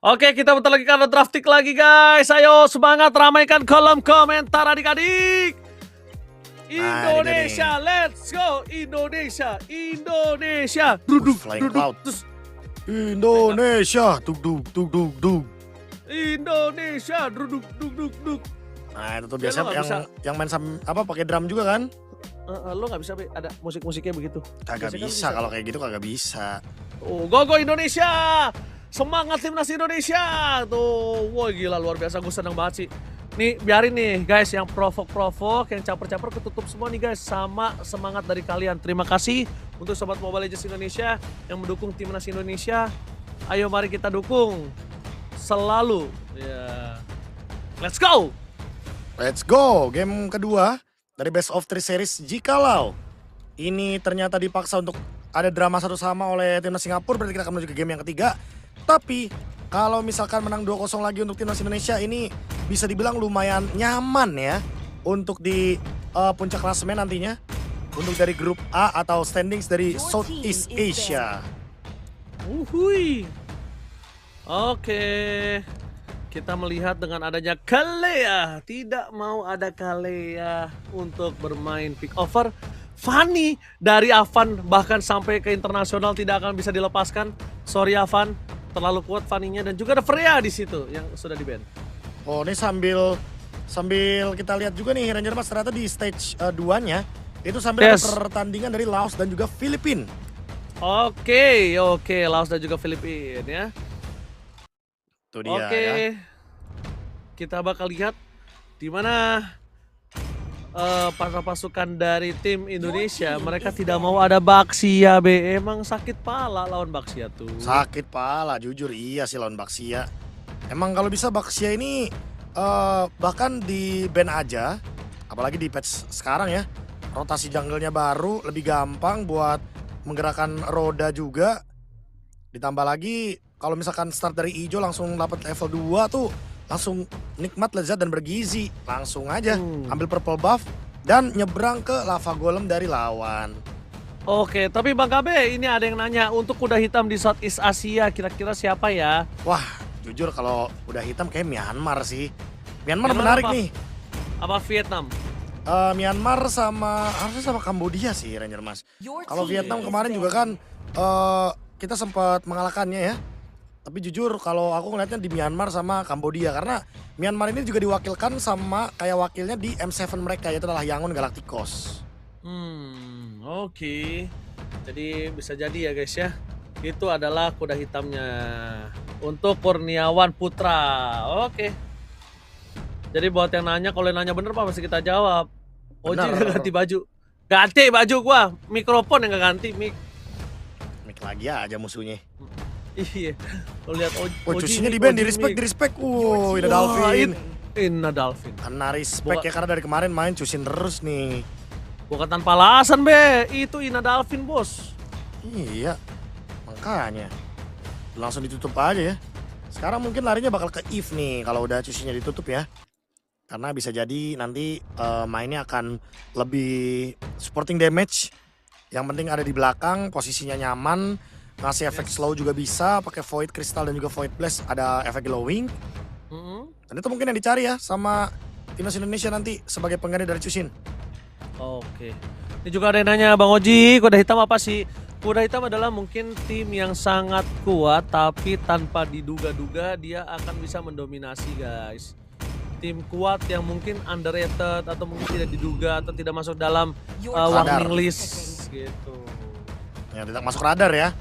Oke, kita bentar lagi karena drafting lagi guys. Ayo semangat ramaikan kolom komentar adik-adik. Nah, ini dia nih. Indonesia, let's go. Indonesia, Indonesia. Duduk, Flying duduk. Cloud. Terus Indonesia, duk. Indonesia, duduk, duduk. Nah, itu tuh Ya, lo biasanya nggak bisa. yang main apa pakai drum juga kan? Lo nggak bisa Be, ada musik-musiknya begitu. Kagak Biasanya kan bisa kalau kayak gitu kagak bisa. Oh, go Indonesia. Semangat timnas Indonesia. Tuh, wah gila luar biasa, gue seneng banget sih. Nih, biarin nih guys yang provok-provok, yang caper-caper ketutup semua nih guys. Sama semangat dari kalian. Terima kasih untuk Sobat Mobile Legends Indonesia yang mendukung timnas Indonesia. Ayo mari kita dukung selalu. Ya. Let's go. Let's go, game kedua dari Best of 3 series. Jikalau ini ternyata dipaksa untuk ada drama satu sama oleh timnas Singapura, berarti kita akan menuju ke game yang ketiga. Tapi kalau misalkan menang 2-0 lagi untuk timnas Indonesia, ini bisa dibilang lumayan nyaman ya untuk di puncak klasemen nantinya. Untuk dari grup A atau standings dari Southeast Asia. Uhui. Oke. Kita melihat dengan adanya Kalea, tidak mau ada Kalea untuk bermain pick over. Fanny dari Avan bahkan sampai ke internasional tidak akan bisa dilepaskan. Sorry Avan, terlalu kuat Fanny-nya, dan juga ada Freya di situ yang sudah di ban. Oh, ini sambil kita lihat juga nih Ranger Mas, ternyata di stage 2-nya itu sambil ada pertandingan dari Laos dan juga Filipina. Oke, Laos dan juga Filipina ya. Itu dia ya. ya. Kita bakal lihat di mana para pasukan dari tim Indonesia, mereka tidak mau ada Baxia Be. Emang sakit pala lawan Baxia tuh. Sakit pala, jujur iya sih lawan Baxia. Emang kalau bisa Baxia ini bahkan di ban aja, apalagi di patch sekarang ya. Rotasi jungle-nya baru, lebih gampang buat menggerakkan roda juga. Ditambah lagi kalau misalkan start dari hijau langsung dapat level 2 tuh langsung nikmat, lezat dan bergizi. Langsung aja ambil purple buff dan nyebrang ke lava golem dari lawan. Oke, tapi Bang Kabe, ini ada yang nanya untuk kuda hitam di Southeast Asia kira-kira siapa ya? Wah, jujur kalau udah hitam kayak Myanmar sih. Myanmar menarik apa? nih. Apa Vietnam? Myanmar harusnya sama Kambodia sih Ranger Mas. Kalau Vietnam kemarin juga kan kita sempat mengalahkannya ya. Tapi jujur kalau aku ngeliatnya di Myanmar sama Kambodia, karena Myanmar ini juga diwakilkan sama kayak wakilnya di M7 mereka, yaitu adalah Yangon Galacticos. Oke. Jadi bisa jadi ya guys ya. Itu adalah kuda hitamnya untuk Kurniawan Putra. Oke. Jadi buat yang nanya, kalau yang nanya bener Pak pasti kita jawab. Oji gak ganti baju. Ganti baju gua, mikrofon yang gak ganti mic. Mic lagi aja musuhnya. Iya. Lo lihat Oji. Cucinya di band, di respect. Ina Dalvin. Ina Dalvin. Karena respect ya, karena dari kemarin main cusin terus nih. Bukan tanpa alasan Be, itu Ina Dalvin bos. Iya, makanya langsung ditutup aja ya. Sekarang mungkin larinya bakal ke Eve nih kalau udah cucinya ditutup ya. Karena bisa jadi nanti mainnya akan lebih supporting damage. Yang penting ada di belakang, posisinya nyaman, ngasih efek slow juga bisa, pakai Void Crystal dan juga Void Blast, ada efek glowing. Dan itu mungkin yang dicari ya sama timnas Indonesia nanti sebagai pengganti dari Cusin. Oke. Ini juga ada yang nanya, Bang Oji, kuda hitam apa sih? Kuda hitam adalah mungkin tim yang sangat kuat, tapi tanpa diduga-duga dia akan bisa mendominasi guys. Tim kuat yang mungkin underrated atau mungkin tidak diduga atau tidak masuk dalam warning list gitu. Ya, tidak masuk radar ya.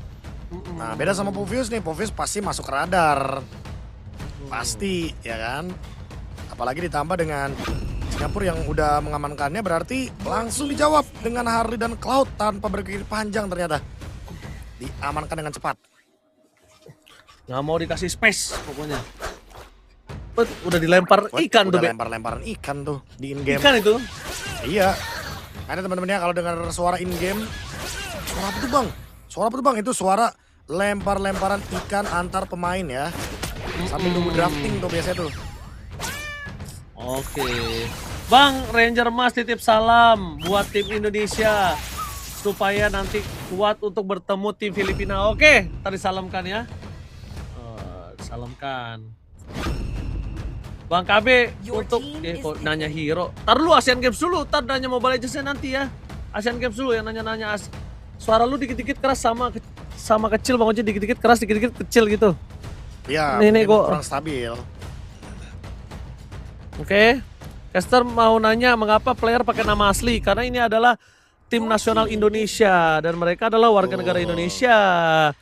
Nah, beda sama Povius nih. Povius pasti masuk radar. Pasti, ya kan? Apalagi ditambah dengan Singapura yang udah mengamankannya, berarti langsung dijawab dengan Harley dan Cloud tanpa berpikir panjang ternyata. Diamankan dengan cepat. Nggak mau dikasih space pokoknya. Udah dilempar ikan tuh, udah lempar-lemparan ikan tuh di in-game. Ikan itu? Iya. Ada teman-temannya kalau dengar suara in-game, suara apa tuh bang? Suara apa tuh bang? Itu suara lempar-lemparan ikan antar pemain ya. Sambil nunggu drafting tuh biasanya tuh. Oke. Bang, Ranger Mas titip salam buat tim Indonesia supaya nanti kuat untuk bertemu tim Filipina. Oke, tadi salamkan ya. Salamkan. Bang KB untuk kok nanya hero. Tar lu Asian Games dulu, tar nanya Mobile Legends nanti ya. Asian Games dulu yang nanya-nanya. Suara lu dikit-dikit keras sama kecil Bang Oji, dikit-dikit keras, dikit-dikit kecil gitu. Iya, Nih gua kurang stabil. Oke. Caster mau nanya mengapa player pakai nama asli? Karena ini adalah tim nasional Indonesia dan mereka adalah warga negara Indonesia.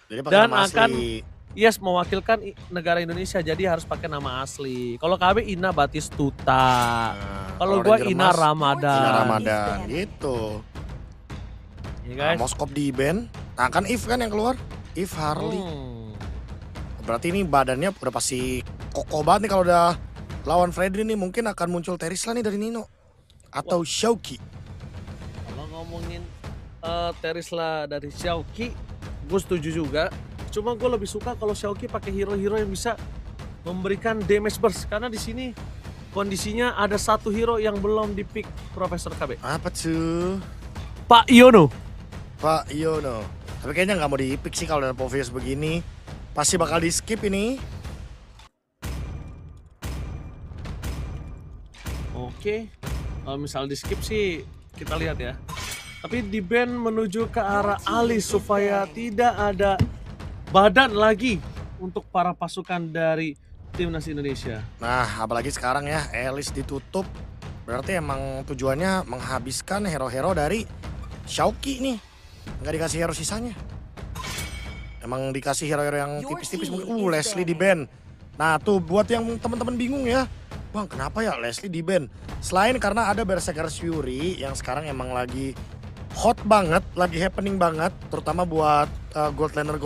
Jadi pakai Dan nama akan asli. yes mewakilkan negara Indonesia, jadi harus pakai nama asli. Kalau KB Ina Batistuta. Kalau gua Ranger Ina Mas, Ramadan. Ina Ramadan gitu. Ya guys. Moskop di band. Nah kan If kan yang keluar. If Harley. Berarti ini badannya udah pasti kokoh banget nih kalau udah lawan Freddy nih. Mungkin akan muncul Terisla nih dari Nino. Atau Shauki. Kalau ngomongin Terisla dari Xiaoqi, gue setuju juga. Cuma gue lebih suka kalau Xiaoqi pakai hero-hero yang bisa memberikan damage burst. Karena di sini kondisinya ada satu hero yang belum di-pick Profesor KB. Apa tuh? Pak Yono. Pak Yono. Tapi kayaknya nggak mau di-pick sih kalau ada Povius begini. Pasti bakal di-skip ini. Oke. Kalau misal di-skip sih kita lihat ya. Tapi di band menuju ke arah Ali supaya tidak ada badan lagi untuk para pasukan dari Timnas Indonesia. Nah, apalagi sekarang ya, Elis ditutup. Berarti emang tujuannya menghabiskan hero-hero dari Xiaoqi nih. Nggak dikasih hero sisanya. Emang dikasih hero-hero yang tipis-tipis mungkin. Leslie di band. Nah tuh buat yang teman-teman bingung ya. Bang kenapa ya Leslie di band? Selain karena ada Berserker Fury yang sekarang emang lagi hot banget, lagi happening banget. Terutama buat gold laner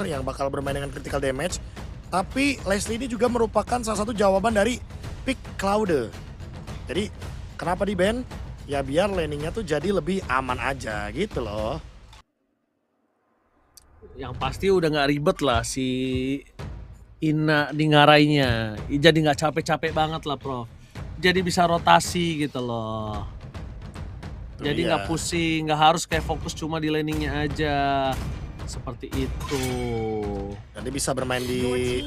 yang bakal bermain dengan critical damage. Tapi Leslie ini juga merupakan salah satu jawaban dari pick Cloud. Jadi kenapa di ban? Ya biar laningnya tuh jadi lebih aman aja gitu loh. Yang pasti udah nggak ribet lah si Ina di ngarainya. Jadi nggak capek-capek banget lah Prof. Jadi bisa rotasi gitu loh. Jadi nggak pusing, nggak harus kayak fokus cuma di laningnya aja. Seperti itu. Jadi bisa bermain di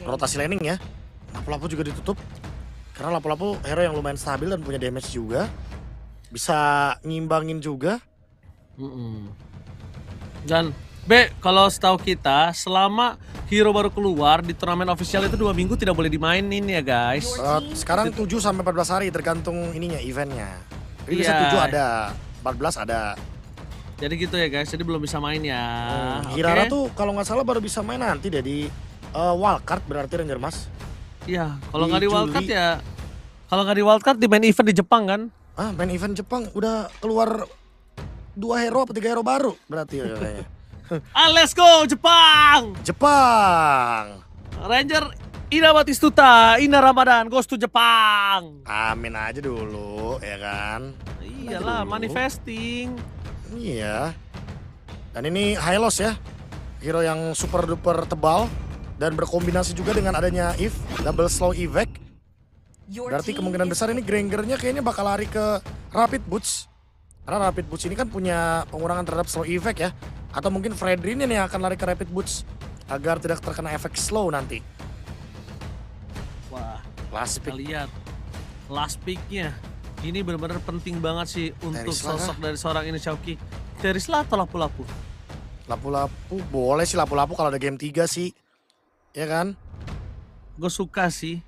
rotasi laning ya. Lapu-lapu juga ditutup. Karena lapu-lapu hero yang lumayan stabil dan punya damage juga. Bisa ngimbangin juga. Dan B, kalau setahu kita selama hero baru keluar di turnamen official itu 2 minggu tidak boleh dimainin ya guys. Sekarang 7 sampai 14 hari tergantung ininya eventnya. Jadi bisa 7 ada, 14 ada. Jadi gitu ya guys, jadi belum bisa main ya. Hirara tuh kalau nggak salah baru bisa main nanti deh di wildcard berarti Ranger Mas. Iya, kalau nggak di wildcard ya. Kalau nggak di wildcard di main event di Jepang kan? Main event Jepang udah keluar 2 hero atau 3 hero baru berarti ya kayaknya. Let's go Jepang! Jepang! Ranger Ina Batistuta, Ina Ramadan goes to Jepang. Amin aja dulu ya kan. Iyalah manifesting. Iya. Dan ini Hylos ya. Hero yang super duper tebal. Dan berkombinasi juga dengan adanya If. Double slow evac. Berarti kemungkinan besar ini Grangernya kayaknya bakal lari ke Rapid Boots. Karena Rapid Boots ini kan punya pengurangan terhadap slow evac ya. Atau mungkin Fredrin ini yang akan lari ke Rapid Boots. Agar tidak terkena efek slow nanti. Wah, last kita pick. lihat last picknya. Ini benar-benar penting banget sih untuk sosok dari seorang ini Xiaoqi. Terisla atau lapu-lapu? Lapu-lapu boleh sih, lapu-lapu kalau ada game 3 sih. Ya kan? Gue suka sih.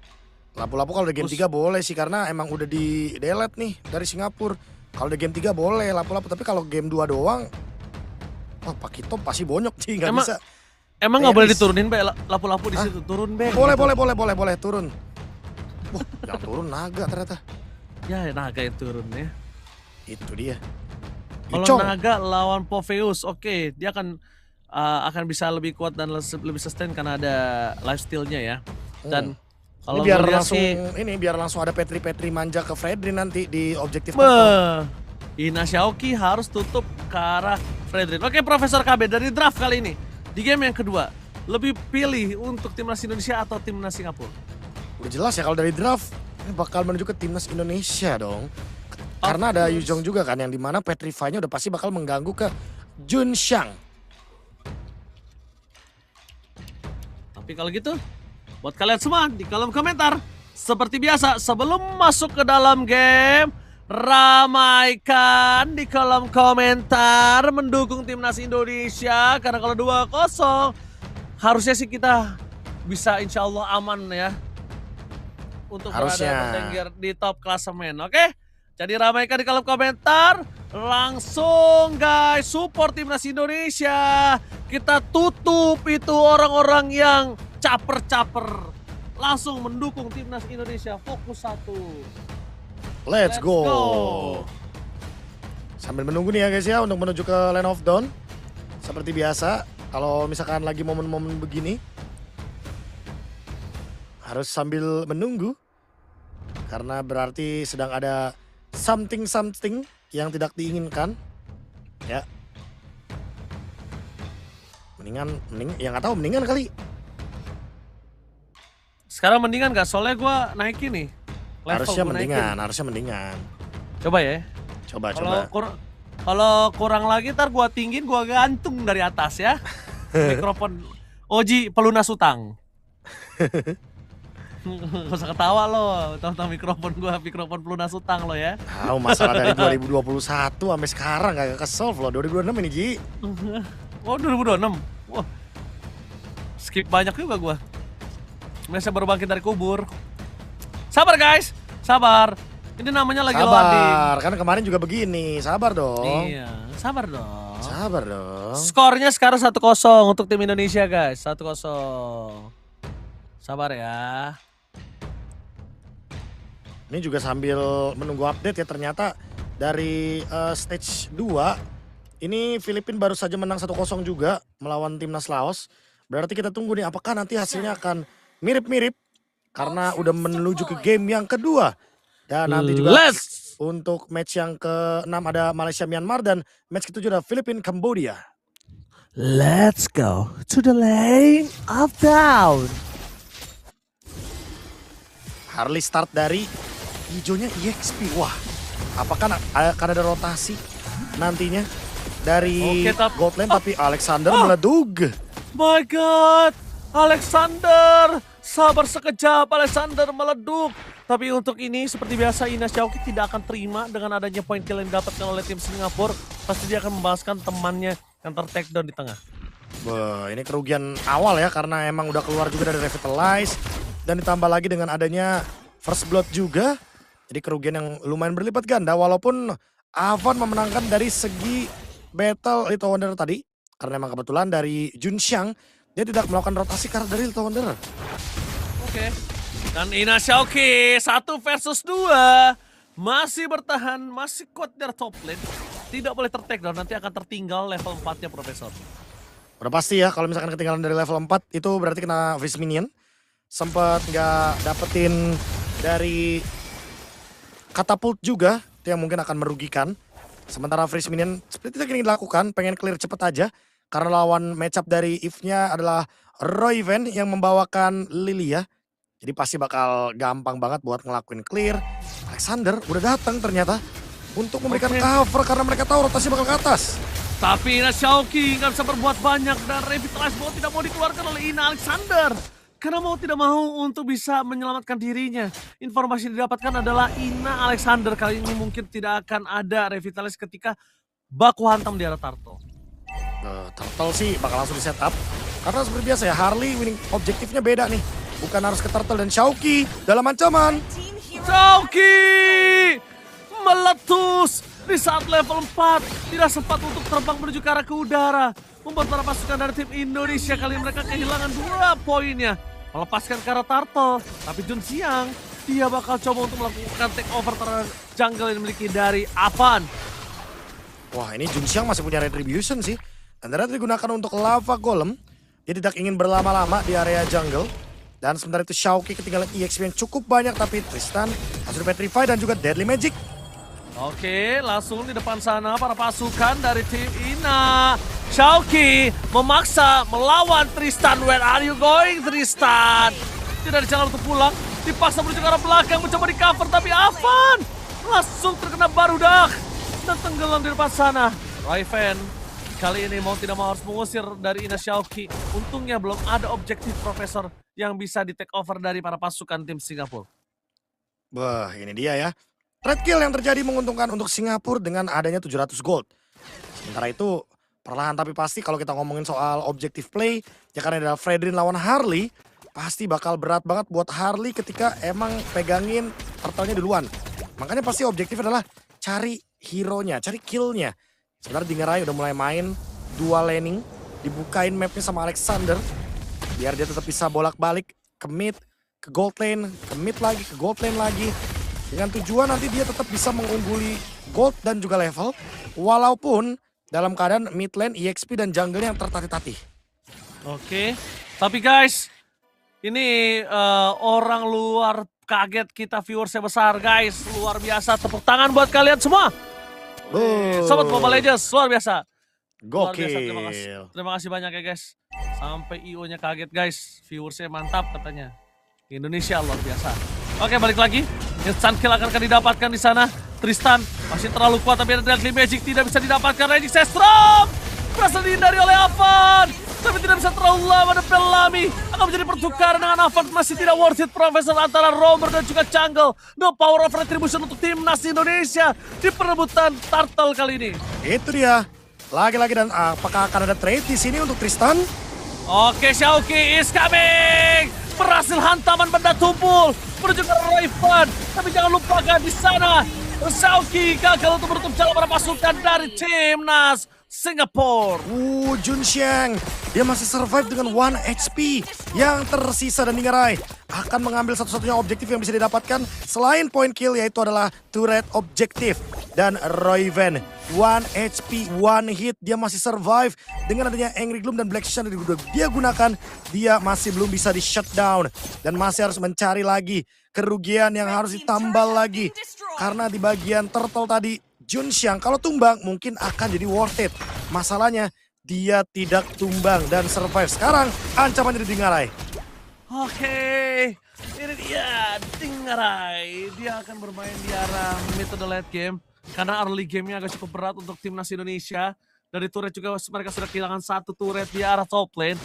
Lapu-lapu kalau ada game 3 boleh sih karena emang udah di delete nih dari Singapura. Kalau ada game 3 boleh lapu-lapu, tapi kalau game 2 doang Pak Kito pasti bonyok sih, nggak bisa. Emang nggak boleh diturunin Be lapu-lapu di situ? Turun Be. Boleh, gitu. boleh turun. Wah, yang turun naga ternyata. Ya naga yang turun ya. Itu dia. Kalau naga lawan Poveus, oke, dia akan bisa lebih kuat dan lebih sustain karena ada lifesteal-nya ya. Dan kalau biar langsung ada Petri manja ke Fredrin nanti di objektif. Ina Xiaoqi harus tutup ke arah Fredrin. Oke, Profesor KB dari draft kali ini di game yang kedua lebih pilih untuk timnas Indonesia atau timnas Singapura? Udah jelas ya kalau dari draft ini bakal menuju ke timnas Indonesia dong. Karena ada Yuzhong juga kan yang dimana Petrify-nya udah pasti bakal mengganggu ke Jun Xiang. Tapi kalau gitu buat kalian semua di kolom komentar. Seperti biasa, sebelum masuk ke dalam game, ramaikan di kolom komentar mendukung timnas Indonesia. Karena kalau 2-0, harusnya sih kita bisa insya Allah aman ya. Untuk berada di top klasemen, oke? Jadi ramaikan di kolom komentar. Langsung guys, support timnas Indonesia. Kita tutup itu orang-orang yang caper-caper. Langsung mendukung timnas Indonesia, fokus 1. Let's go. Sambil menunggu nih ya guys ya untuk menuju ke Land of Dawn. Seperti biasa, kalau misalkan lagi momen-momen begini harus sambil menunggu. Karena berarti sedang ada something yang tidak diinginkan. Ya. Mendingan kali. Sekarang mendingan gak? Soalnya gue naikin nih. Harusnya mendingan. Coba ya. Coba. Kalau kurang lagi ntar gue tinggiin, gue gantung dari atas ya. Mikrofon Oji pelunas utang. Gak usah ketawa lo, tentang mikrofon pelunas utang lo ya. Tahu masalah dari 2021 sampai sekarang gak ke-solve lo. 2026 ini Ji. Oh 2026? Wah. Skip banyak juga gue. Biasa baru bangkit dari kubur. Sabar guys, sabar. Ini namanya lagi loading. Sabar, kan kemarin juga begini. Sabar dong. Iya, sabar dong. Sabar dong. Skornya sekarang 1-0 untuk tim Indonesia guys, 1-0. Sabar ya. Ini juga sambil menunggu update ya, ternyata dari stage 2 ini Filipina baru saja menang 1-0 juga melawan timnas Laos. Berarti kita tunggu nih apakah nanti hasilnya akan mirip-mirip karena udah menuju ke game yang kedua. Dan nanti juga untuk match yang ke-6 ada Malaysia Myanmar dan match ke-7 ada Filipina Cambodia. Let's go to the lane of down. Harley start dari hijaunya EXP. Wah, apakah akan ada rotasi nantinya dari gold lane tapi Alexander meledug. My God, Alexander. Sabar sekejap, Alexander meleduk. Tapi untuk ini seperti biasa Ina Xiaoqi tidak akan terima dengan adanya poin kill yang didapatkan oleh tim Singapura. Pasti dia akan membalaskan temannya yang ter-takedown di tengah. Ini kerugian awal ya karena emang udah keluar juga dari Revitalize. Dan ditambah lagi dengan adanya First Blood juga. Jadi kerugian yang lumayan berlipat ganda. Walaupun Avan memenangkan dari segi battle Little Wonder tadi. Karena emang kebetulan dari Jun Xiang dia tidak melakukan rotasi karena dari Little Wonder. Oke. Dan Ina Xiaoqi 1 versus 2. Masih bertahan, masih kuat dari top lane. Tidak boleh ter-takedown, nanti akan tertinggal level 4-nya Profesor. Udah pasti ya kalau misalkan ketinggalan dari level 4 itu berarti kena freeze minion. Sempat nggak dapetin dari katapult juga, itu yang mungkin akan merugikan. Sementara freeze minion seperti itu ingin dilakukan, pengen clear cepet aja. Karena lawan matchup dari Eve-nya adalah Royven yang membawakan Lilia. Jadi pasti bakal gampang banget buat ngelakuin clear. Alexander udah datang ternyata untuk memberikan cover karena mereka tahu rotasi bakal ke atas. Tapi Ina Xiaoqi nggak bisa berbuat banyak dan Revitalize Ball tidak mau dikeluarkan oleh Ina Alexander. Karena mau tidak mau untuk bisa menyelamatkan dirinya. Informasi yang didapatkan adalah Ina Alexander kali ini mungkin tidak akan ada Revitalize ketika baku hantam di arah Turtle. Turtle sih bakal langsung di setup. Karena seperti biasa ya Harley winning objektifnya beda nih. Bukan harus ke Turtle dan Xiaoqi dalam ancaman. Xiaoqi meletus di saat level 4. Tidak sempat untuk terbang menuju ke arah ke udara. Membuat para pasukan dari tim Indonesia kali mereka kehilangan 2 poinnya. Melepaskan ke arah Turtle. Tapi Jun Xiang dia bakal coba untuk melakukan take over terhadap jungle yang dimiliki dari Avan. Wah ini Jun Xiang masih punya Retribution sih. Dan ternyata digunakan untuk Lava Golem. Dia tidak ingin berlama-lama di area jungle. Dan sementara itu Xiaoqi ketinggalan EXP yang cukup banyak. Tapi Tristan langsung Petrify dan juga Deadly Magic. Oke, langsung di depan sana para pasukan dari tim Ina. Xiaoqi memaksa melawan Tristan. Where are you going Tristan? Tidak ada jalan untuk pulang. Dipaksa menuju ke arah belakang mencoba di cover. Tapi Avan langsung terkena barudak. Dan tenggelam di depan sana. Raven kali ini mau tidak mau harus mengusir dari Ina Xiaoqi. Untungnya belum ada objektif Profesor yang bisa di take over dari para pasukan tim Singapura. Wah, ini dia ya. Trade kill yang terjadi menguntungkan untuk Singapura dengan adanya 700 gold. Sementara itu, perlahan tapi pasti kalau kita ngomongin soal objektif play, ya karena ada Fredrin lawan Harley, pasti bakal berat banget buat Harley ketika emang pegangin turtle-nya duluan. Makanya pasti objektif adalah cari hero-nya, cari kill-nya. Sebenarnya Dingerai udah mulai main dual laning, dibukain mapnya sama Alexander, biar dia tetap bisa bolak-balik ke mid, ke gold lane, ke mid lagi, ke gold lane lagi. Dengan tujuan nanti dia tetap bisa mengungguli gold dan juga level, walaupun dalam keadaan mid lane, EXP dan jungle yang tertatih-tatih. Oke, tapi guys, ini orang luar kaget kita viewersnya besar guys, luar biasa. Tepuk tangan buat kalian semua. Sobat Mobile Legends, luar biasa. Luar biasa, Gokil. terima kasih banyak ya guys. Sampai IO-nya kaget guys, viewersnya mantap katanya. Indonesia luar biasa. Oke, balik lagi. Instant kill akan didapatkan di sana. Tristan masih terlalu kuat tapi ada Deadly Magic tidak bisa didapatkan. Raging Sestrom berhasil dihindari oleh Avan, tapi tidak bisa terlalu lama. Dan Bellamy akan menjadi pertukaran dengan Avan. Masih tidak worth it Profesor antara Romer dan juga Jungle. No power of retribution untuk timnas Indonesia di perebutan turtle kali ini. Itu dia. Lagi-lagi dan apakah akan ada trade di sini untuk Tristan? Oke, Xiaoqi is coming. Berhasil hantaman benda tumpul menuju ke Raven. Tapi jangan lupakan di sana Xiaoqi gagal untuk menutup jalan para pasukan dari timnas Singapura. Junxiang, dia masih survive dengan 1 HP yang tersisa dan Dingerai akan mengambil satu-satunya objektif yang bisa didapatkan selain point kill, yaitu adalah turret objektif. Dan Raven 1 HP, 1 hit, dia masih survive dengan adanya Angry Gloom dan Black Shine yang dia gunakan. Dia masih belum bisa di shutdown dan masih harus mencari lagi kerugian yang harus ditambal lagi. Karena di bagian turtle tadi, Junxiang kalau tumbang mungkin akan jadi worth it. Masalahnya dia tidak tumbang dan survive. Sekarang ancaman dari Dingerai. Oke, ini dia Dingerai. Dia akan bermain di arah mid to the late game. Karena early game-nya agak cukup berat untuk timnas Indonesia. Dari turret juga mereka sudah kehilangan 1 turret di arah top lane.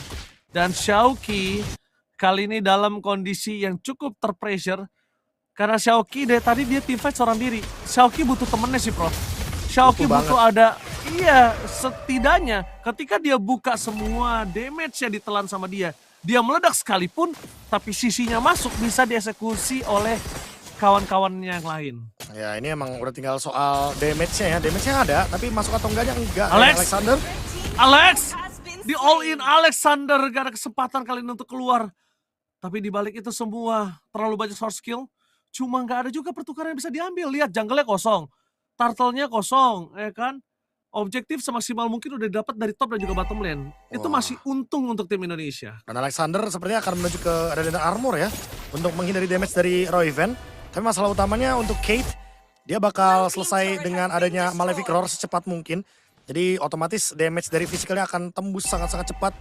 Dan Xiaoqi kali ini dalam kondisi yang cukup terpressure. Karena Xiaoqi dari tadi dia teamfight seorang diri. Xiaoqi butuh temennya sih, Prof. Xiaoqi butuh ada, iya, setidaknya ketika dia buka semua damage-nya ditelan sama dia meledak sekalipun, tapi sisinya masuk bisa dieksekusi oleh kawan-kawannya yang lain. Ya, ini emang udah tinggal soal damage-nya ya. Damage-nya ada, tapi masuk atau enggaknya enggak. Alexander, di all in Alexander gak ada kesempatan kali ini untuk keluar. Tapi di balik itu semua terlalu banyak source skill. Cuma nggak ada juga pertukaran yang bisa diambil. Lihat jungle-nya kosong, turtle-nya kosong, ya kan? Objektif semaksimal mungkin udah dapat dari top dan juga bottom lane. Itu masih untung untuk tim Indonesia. Dan Alexander sepertinya akan menuju ke Radiant Armor ya, untuk menghindari damage dari Raven. Tapi masalah utamanya untuk Kate, dia bakal selesai dengan adanya Malefic Roar secepat mungkin. Jadi otomatis damage dari physicalnya akan tembus sangat-sangat cepat.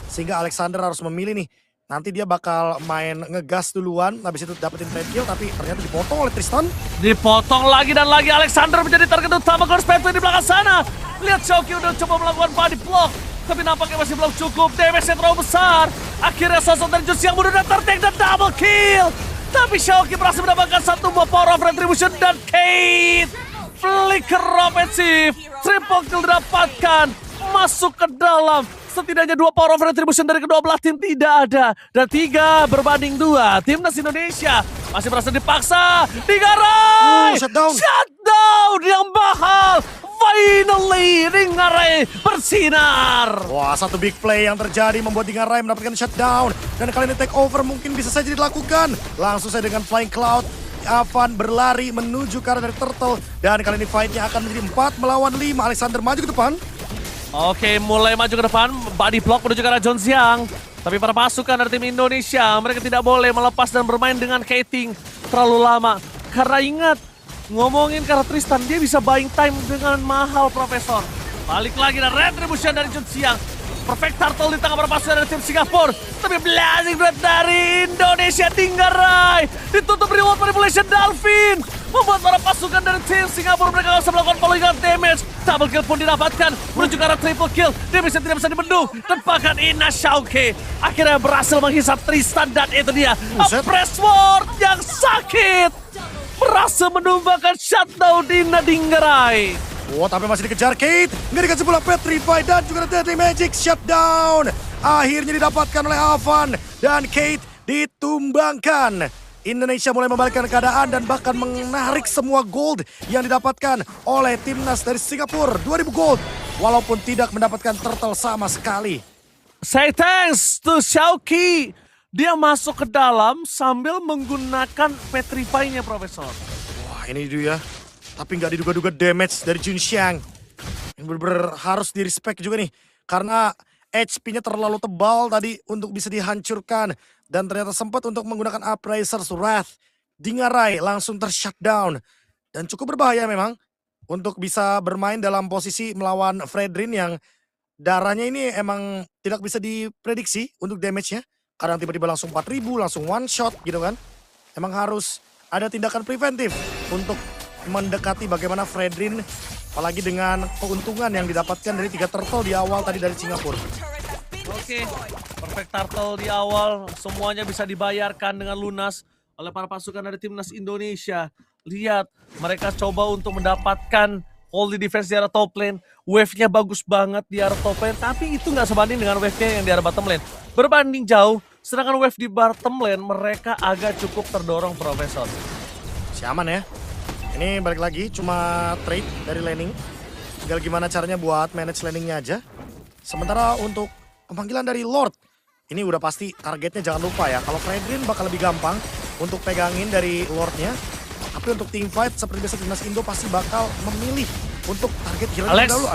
Sehingga Alexander harus memilih nih. Nanti dia bakal main ngegas duluan, habis itu dapetin trade kill, tapi ternyata dipotong oleh Tristan. Dipotong lagi dan lagi, Alexander menjadi target utama Gorspeto di belakang sana. Lihat Xiaoqi udah coba melakukan body block, tapi nampaknya masih belum cukup, damage-nya terlalu besar. Akhirnya sosok dari Junxiang mudah dan tertek dan double kill. Tapi Xiaoqi berhasil mendapatkan 1 buah power of retribution dan Kate. Flicker offensive, triple kill didapatkan, masuk ke dalam. Setidaknya 2 power of retribution dari kedua belah tim tidak ada. Dan 3 berbanding 2. Timnas Indonesia masih berhasil dipaksa. Dingerai! Shutdown Yang mahal. Finally Dingerai bersinar. Wah, satu big play yang terjadi membuat Dingerai mendapatkan shutdown. Dan kali ini take over mungkin bisa saja dilakukan. Langsung saja dengan Flying Cloud, Avan berlari menuju ke arah dari Turtle. Dan kali ini fight-nya akan menjadi 4 melawan 5. Alexander maju ke depan. Oke, mulai maju ke depan, body block menuju ke arah Junxiang. Tapi para pasukan dari tim Indonesia, mereka tidak boleh melepas dan bermain dengan Kating terlalu lama. Karena ingat, ngomongin karena Tristan, dia bisa buying time dengan mahal, Profesor. Balik lagi dan retribution dari Junxiang. Perfect turtle di tengah para pasukan dari tim Singapura. Tapi blazing duet dari Indonesia, Dingerai. Ditutup reward manipulation Dolphin. membuat para pasukan dari tim Singapura mereka nggak bisa melakukan polygon damage. Double kill pun didapatkan menuju ke arah triple kill. Damage yang tidak bisa dibendung dan bahkan Ina Xiaoke akhirnya berhasil menghisap Tristan dan itu dia Buset. Pressword yang sakit berhasil menumbangkan shutdown Ina Dinggarai. Wah, tapi masih dikejar Kate. Nggak dikasih bola Petrify dan juga Deadly Magic shutdown. Akhirnya didapatkan oleh Avan dan Kate ditumbangkan. Indonesia mulai membalikkan keadaan dan bahkan menarik semua gold yang didapatkan oleh timnas dari Singapura. 2000 gold walaupun tidak mendapatkan turtle sama sekali. Say thanks to Xiaoki. Dia masuk ke dalam sambil menggunakan Petrify-nya, Profesor. Wah, ini dia. Tapi nggak diduga-duga damage dari Jun Xiang. Ini bener-bener harus di-respect juga nih. Karena HP-nya terlalu tebal tadi untuk bisa dihancurkan. Dan ternyata sempat untuk menggunakan Appraiser's Wrath. Dinggarai langsung ter-shutdown. Dan cukup berbahaya memang. Untuk bisa bermain dalam posisi melawan Fredrin yang darahnya ini emang tidak bisa diprediksi untuk damage-nya. Kadang tiba-tiba langsung 4000, langsung one shot gitu kan. Emang harus ada tindakan preventif untuk mendekati bagaimana Fredrin, apalagi dengan keuntungan yang didapatkan dari 3 turtle di awal tadi dari Singapura. Oke, perfect turtle di awal, semuanya bisa dibayarkan dengan lunas oleh para pasukan dari timnas Indonesia. Lihat, mereka coba untuk mendapatkan holy defense di arah top lane. Wave-nya bagus banget di arah top lane, tapi itu nggak sebanding dengan wave-nya yang di arah bottom lane. Berbanding jauh, sedangkan wave di bottom lane mereka agak cukup terdorong, Profesor. Si aman ya. Ini balik lagi cuma trade dari laning. Tinggal gimana caranya buat manage laningnya aja. Sementara untuk pemanggilan dari Lord, ini udah pasti targetnya jangan lupa ya. Kalau Fredrin bakal lebih gampang untuk pegangin dari Lordnya. Tapi untuk team fight seperti biasa timnas Indo pasti bakal memilih untuk target hero dulu.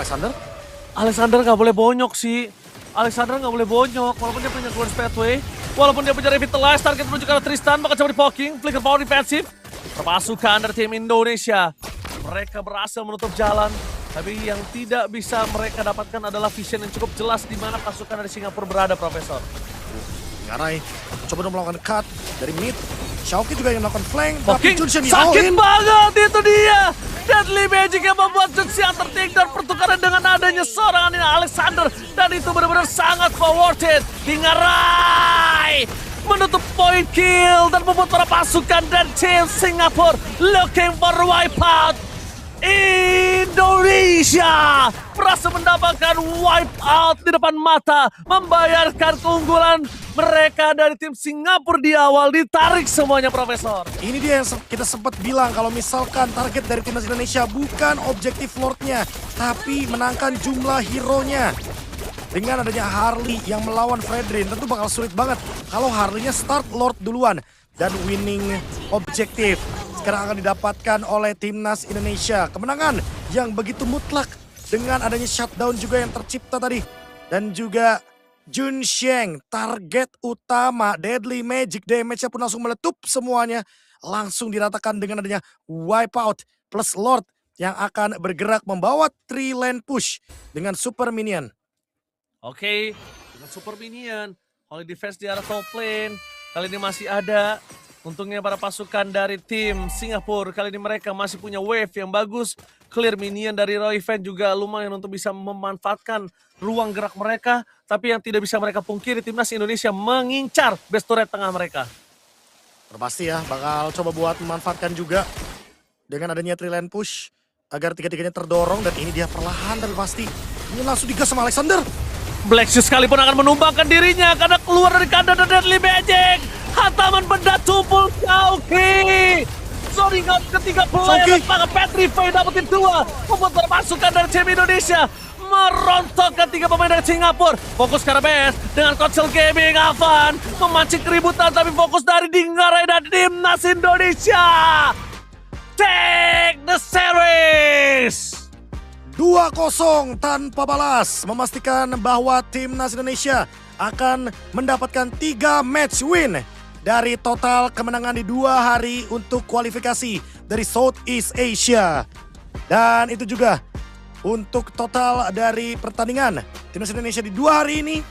Alexander nggak boleh bonyok sih. Alexander nggak boleh bonyok walaupun dia punya Glorious Pathway. Walaupun dia punya Revitalize, target menuju ke arah Tristan bakal coba di-poking. Flicker power defensive. Pasukan dari tim Indonesia, mereka berhasil menutup jalan, tapi yang tidak bisa mereka dapatkan adalah vision yang cukup jelas di mana pasukan dari Singapura berada, Profesor. Ngarai, coba dong melakukan cut dari mid. Xiaoki juga yang melakukan flank, Poking, tapi Jun Xiang sakit all-in. banget itu dia. Deadly Magic yang membuat Jun Xiang tertik dan pertukaran dengan adanya seorang Nina Alexander. Dan itu benar-benar sangat worth it. Dinggarai menutup point kill dan membuat para pasukan dan tim Singapura looking for wipeout. Indonesia berhasil mendapatkan wipeout di depan mata, membayarkan keunggulan mereka dari tim Singapura di awal, ditarik semuanya, Profesor. Ini dia yang kita sempat bilang kalau misalkan target dari timnas Indonesia bukan objektif Lordnya, tapi menangkan jumlah hero-nya. Dengan adanya Harley yang melawan Fredrin, tentu bakal sulit banget kalau Harley-nya start Lord duluan. Dan winning objektif sekarang akan didapatkan oleh timnas Indonesia. Kemenangan yang begitu mutlak dengan adanya shutdown juga yang tercipta tadi. Dan juga Jun Xiang, target utama Deadly Magic, damage-nya pun langsung meletup semuanya. Langsung diratakan dengan adanya wipeout plus Lord yang akan bergerak membawa 3 lane push dengan super minion. Oke, dengan super minion, holy defense di arah top lane, kali ini masih ada. Untungnya para pasukan dari tim Singapura, kali ini mereka masih punya wave yang bagus. Clear minion dari Roy Fan juga lumayan untuk bisa memanfaatkan ruang gerak mereka. Tapi yang tidak bisa mereka pungkiri, timnas Indonesia mengincar best turret tengah mereka. Pasti ya, bakal coba buat memanfaatkan juga dengan adanya 3 lane push agar tiga-tiganya terdorong. Dan ini dia perlahan tapi pasti ini langsung digas sama Alexander. Black Shoes sekalipun akan menumbangkan dirinya karena keluar dari kandang dan Deadly Magic. Hantaman benda tumpul Xiaoki. Zoringan ketiga player dan Petrify dapetin 2. Membuat pasukan dari tim Indonesia merontokkan 3 pemain dari Singapura. Fokus ke arah base dengan Kocel Gaming Avan memancing keributan, tapi fokus dari Dinggarai dan timnas Indonesia. Take the series. 2-0 tanpa balas memastikan bahwa timnas Indonesia akan mendapatkan 3 match win dari total kemenangan di 2 hari untuk kualifikasi dari Southeast Asia. Dan itu juga untuk total dari pertandingan timnas Indonesia di 2 hari ini.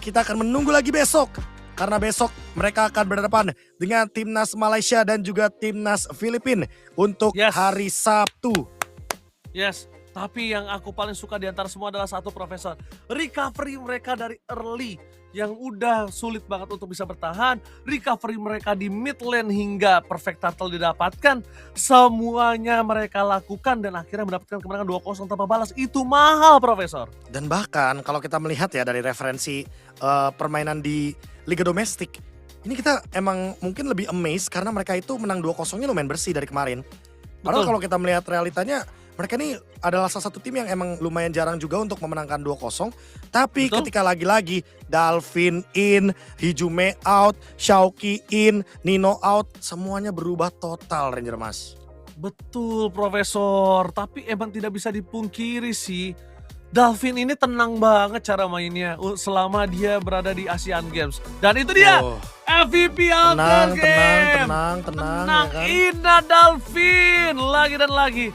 Kita akan menunggu lagi besok karena besok mereka akan berhadapan dengan timnas Malaysia dan juga timnas Filipina untuk Yes. hari Sabtu. Yes, tapi yang aku paling suka di antara semua adalah satu, Profesor. Recovery mereka dari early yang udah sulit banget untuk bisa bertahan. Recovery mereka di mid lane hingga perfect turtle didapatkan. Semuanya mereka lakukan dan akhirnya mendapatkan kemenangan 2-0 tanpa balas. Itu mahal, Profesor. Dan bahkan kalau kita melihat ya dari referensi permainan di Liga Domestik, ini kita emang mungkin lebih amazed karena mereka itu menang 2-0-nya lumayan bersih dari kemarin. Padahal Betul. kalau kita melihat realitanya, mereka ini adalah salah satu tim yang emang lumayan jarang juga untuk memenangkan 2-0. Tapi Betul. ketika lagi-lagi Dalvin in, Hijume out, Shauki in, Nino out, semuanya berubah total Ranger Mas. Betul, Profesor. Tapi emang tidak bisa dipungkiri sih. Dalvin ini tenang banget cara mainnya selama dia berada di Asian Games. Dan itu dia Oh, MVP Ultra Game. tenang Tenang, ya kan. Ina Dalvin lagi dan lagi.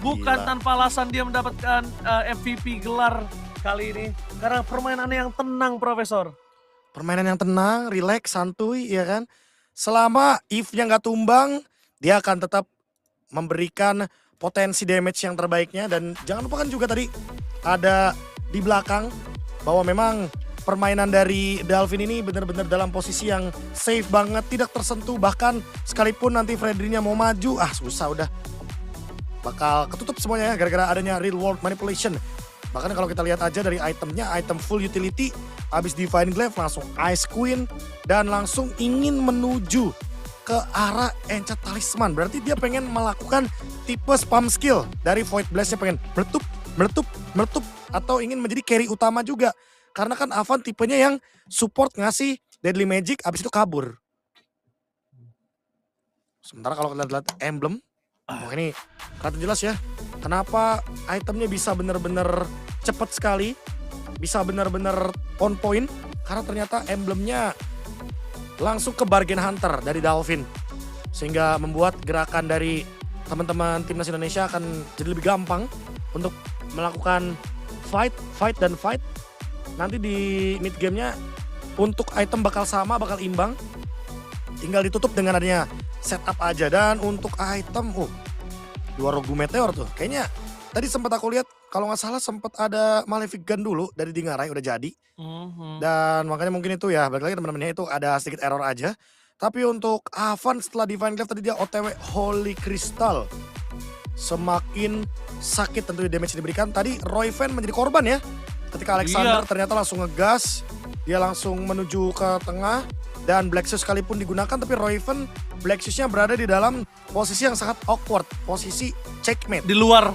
Bukan Gila. tanpa alasan dia mendapatkan MVP gelar kali ini. Karena permainannya yang tenang, Profesor. Permainan yang tenang, rileks, santuy ya kan. Selama if-nya nggak tumbang, dia akan tetap memberikan potensi damage yang terbaiknya. Dan jangan lupakan juga tadi ada di belakang bahwa memang permainan dari Dalvin ini benar-benar dalam posisi yang safe banget, tidak tersentuh. Bahkan sekalipun nanti Fredrinya mau maju, susah udah. Bakal ketutup semuanya ya gara-gara adanya real world manipulation. Bahkan kalau kita lihat aja dari itemnya, item full utility, habis Divine Glaive langsung Ice Queen dan langsung ingin menuju ke arah Enchant Talisman. Berarti dia pengen melakukan tipe spam skill dari Void Blast-nya, pengen meletup atau ingin menjadi carry utama juga. Karena kan Avan tipenya yang support ngasih Deadly Magic habis itu kabur. Sementara kalau kita lihat emblem, ini kelihatan jelas ya. Kenapa itemnya bisa bener-bener cepet sekali, bisa bener-bener on point. Karena ternyata emblemnya langsung ke Bargain Hunter dari Dalvin. Sehingga membuat gerakan dari teman-teman timnas Indonesia akan jadi lebih gampang untuk melakukan fight. Nanti di mid gamenya untuk item bakal sama, bakal imbang. Tinggal ditutup dengan adanya setup aja. Dan untuk item, 2 Rogu Meteor tuh. Kayaknya tadi sempat aku lihat kalau nggak salah sempat ada Malefic Gun dulu dari Dingarai udah jadi. Dan makanya mungkin itu ya, balik lagi teman-temannya itu ada sedikit error aja. Tapi untuk Avan setelah Divine Glaive tadi dia OTW Holy Crystal. Semakin sakit tentunya damage yang diberikan. Tadi Royven menjadi korban ya. Ketika Alexander ternyata langsung ngegas. Dia langsung menuju ke tengah. Dan Black Shoes sekalipun digunakan, tapi Royven Black Shoes-nya berada di dalam posisi yang sangat awkward. Posisi checkmate. Di luar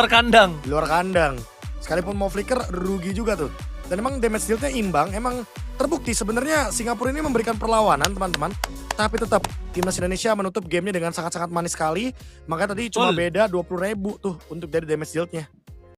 kandang. Di luar kandang. Sekalipun mau flicker rugi juga tuh. Dan emang damage deal-nya imbang. Emang terbukti sebenarnya Singapura ini memberikan perlawanan teman-teman. Tapi tetap timnas Indonesia menutup gamenya dengan sangat-sangat manis sekali. Makanya tadi cuma beda 20.000 tuh untuk dari damage deal-nya.